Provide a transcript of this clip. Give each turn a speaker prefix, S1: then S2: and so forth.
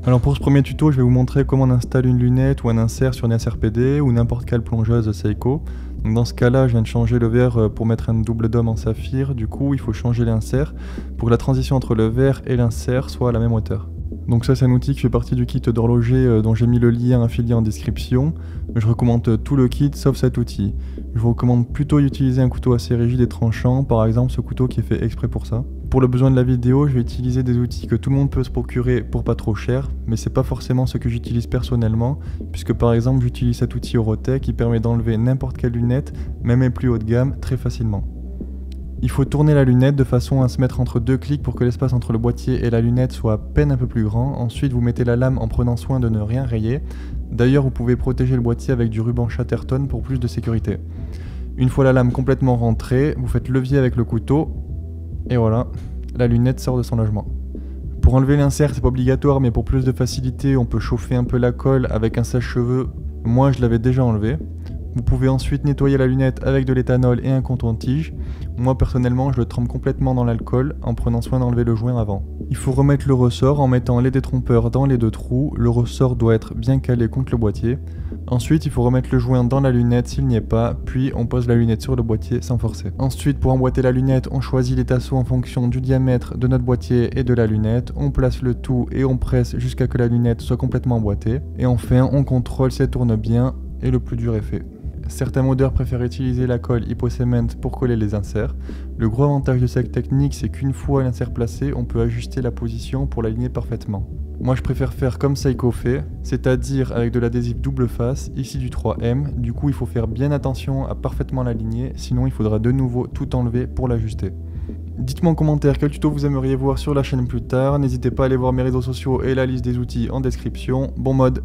S1: Alors pour ce premier tuto, je vais vous montrer comment on installe une lunette ou un insert sur une SRPD ou n'importe quelle plongeuse Seiko. Donc dans ce cas-là, je viens de changer le verre pour mettre un double dôme en saphir. Du coup, il faut changer l'insert pour que la transition entre le verre et l'insert soit à la même hauteur. Donc ça, c'est un outil qui fait partie du kit d'horloger dont j'ai mis le lien affilié en description. Je recommande tout le kit sauf cet outil. Je vous recommande plutôt d'utiliser un couteau assez rigide et tranchant, par exemple ce couteau qui est fait exprès pour ça. Pour le besoin de la vidéo, je vais utiliser des outils que tout le monde peut se procurer pour pas trop cher, mais c'est pas forcément ce que j'utilise personnellement, puisque par exemple j'utilise cet outil Orotech qui permet d'enlever n'importe quelle lunette, même les plus haut de gamme, très facilement. Il faut tourner la lunette de façon à se mettre entre deux clics pour que l'espace entre le boîtier et la lunette soit à peine un peu plus grand. Ensuite, vous mettez la lame en prenant soin de ne rien rayer. D'ailleurs, vous pouvez protéger le boîtier avec du ruban Chatterton pour plus de sécurité. Une fois la lame complètement rentrée, vous faites levier avec le couteau et voilà, la lunette sort de son logement. Pour enlever l'insert, c'est pas obligatoire, mais pour plus de facilité, on peut chauffer un peu la colle avec un sèche-cheveux. Moi, je l'avais déjà enlevé. Vous pouvez ensuite nettoyer la lunette avec de l'éthanol et un coton-tige. Moi personnellement, je le trempe complètement dans l'alcool en prenant soin d'enlever le joint avant. Il faut remettre le ressort en mettant les détrompeurs dans les deux trous. Le ressort doit être bien calé contre le boîtier. Ensuite, il faut remettre le joint dans la lunette s'il n'y est pas, puis on pose la lunette sur le boîtier sans forcer. Ensuite, pour emboîter la lunette, on choisit les tasseaux en fonction du diamètre de notre boîtier et de la lunette. On place le tout et on presse jusqu'à ce que la lunette soit complètement emboîtée. Et enfin, on contrôle si elle tourne bien et le plus dur est fait. Certains modeurs préfèrent utiliser la colle Hypo-Cement pour coller les inserts. Le gros avantage de cette technique, c'est qu'une fois l'insert placé, on peut ajuster la position pour l'aligner parfaitement. Moi je préfère faire comme Seiko fait, c'est-à-dire avec de l'adhésif double face, ici du 3M. Du coup il faut faire bien attention à parfaitement l'aligner, sinon il faudra de nouveau tout enlever pour l'ajuster. Dites-moi en commentaire quel tuto vous aimeriez voir sur la chaîne plus tard, n'hésitez pas à aller voir mes réseaux sociaux et la liste des outils en description. Bon mode!